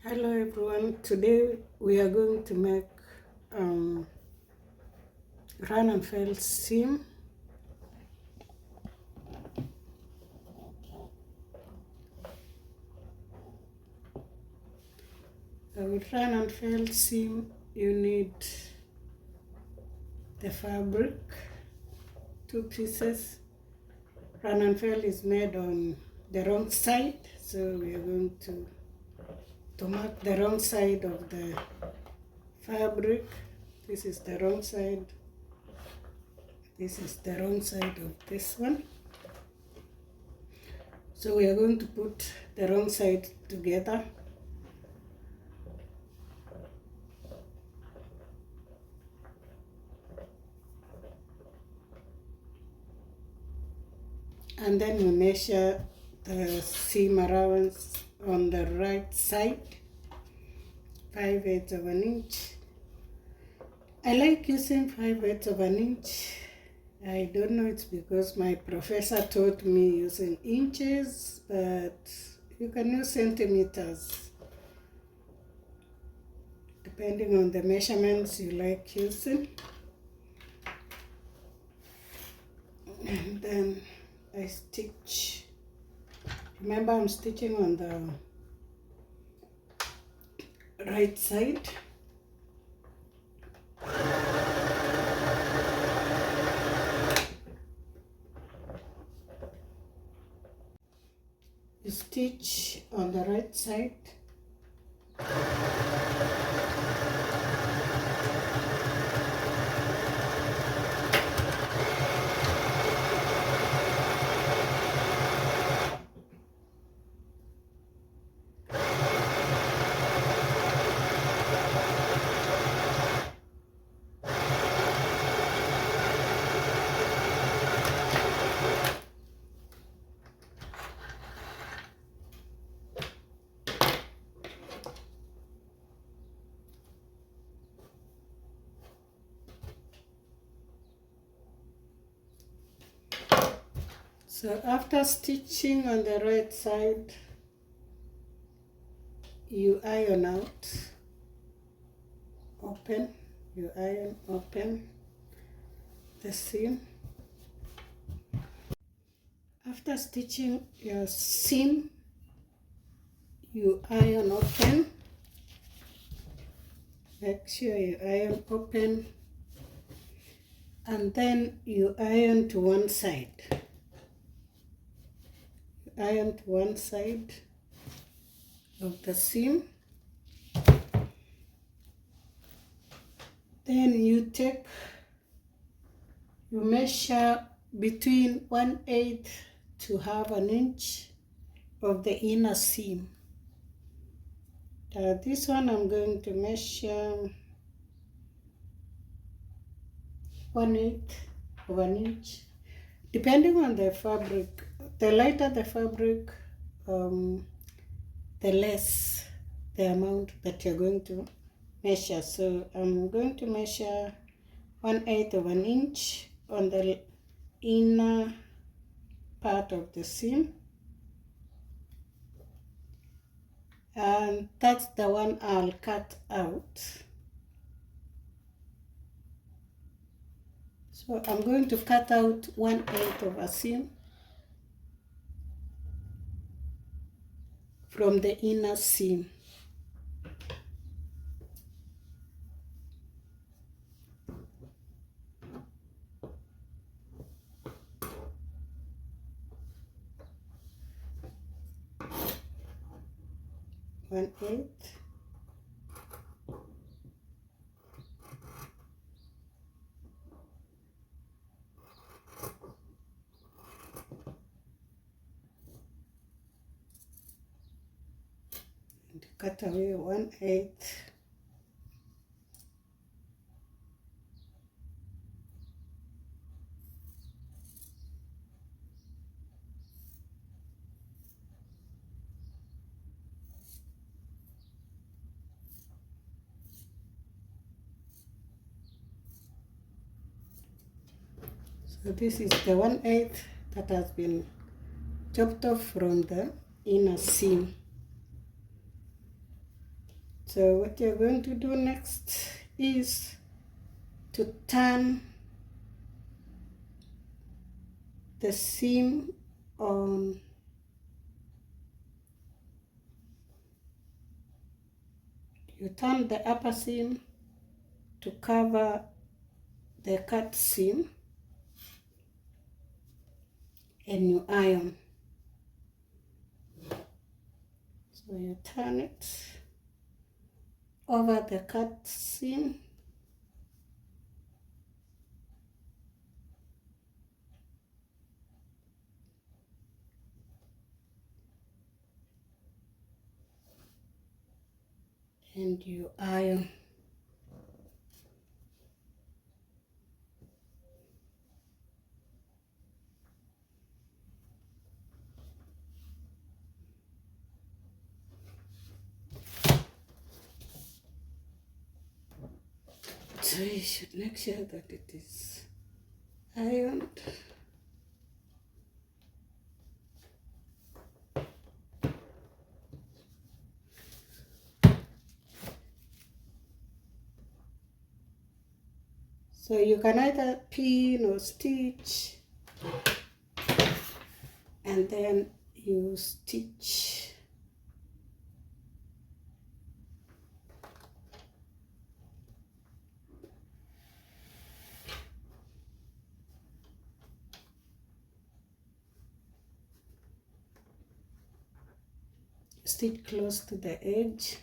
Hello everyone, today we are going to make run and fail seam. With run and fail seam you need the fabric, 2 pieces. Run and fail is made on the wrong side, so we are going to mark the wrong side of the fabric. This is the wrong side. This is the wrong side of this one. So we are going to put the wrong side together. And then we measure the seam allowance on the right side, 5/8 of an inch. I like using 5/8 of an inch. I don't know, it's because my professor taught me using inches, but you can use centimeters depending on the measurements you like using. And then I stitch. Remember, I'm stitching on the right side. You stitch on the right side. So after stitching on the right side, you iron out, open, you iron open the seam. After stitching your seam, you iron open. Make sure you iron open, and then you iron to one side. Iron to one side of the seam. Then you measure between 1/8 to 1/2 inch of the inner seam. This one I'm going to measure 1/8 of an inch, depending on the fabric. The lighter the fabric, the less the amount that you're going to measure. So I'm going to measure 1/8 of an inch on the inner part of the seam, and that's the one I'll cut out. So I'm going to cut out 1/8 of a seam from the inner seam. One eighth. And cut away 1/8. So this is the 1/8 that has been chopped off from the inner seam. So what you're going to do next is to turn the seam on you turn the upper seam to cover the cut seam, and you iron. So you turn it over the cut seam, and you iron. So you should make sure that it is ironed. So you can either pin or stitch, and then you stitch. Stitch close to the edge.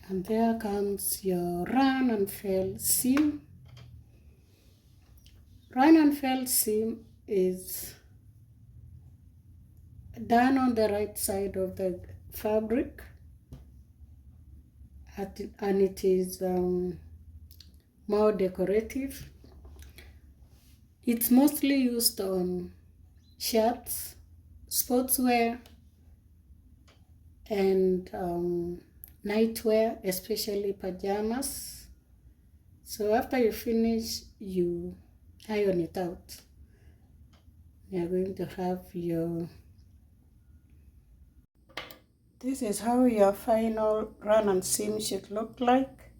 And there comes your run and fail seam. Run and fail seam is done on the right side of the fabric, and it is more decorative. It's mostly used on shirts, sportswear, and nightwear, especially pajamas. So after you finish, you iron it out. You're going to have your, this is how your final run and seam should look like.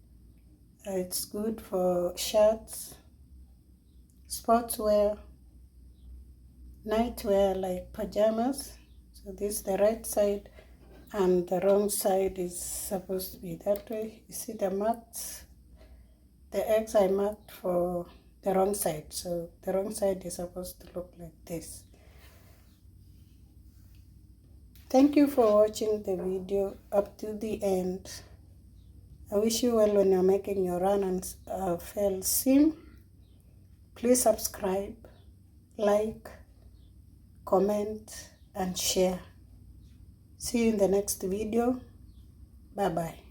It's good for shirts, sportswear, nightwear like pajamas. So this is the right side, and the wrong side is supposed to be that way. You see the marks? The X I marked for the wrong side. So the wrong side is supposed to look like this. Thank you for watching the video up to the end. I wish you well when you're making your run and fail seam. Please subscribe, like, comment, and share. See you in the next video. Bye bye.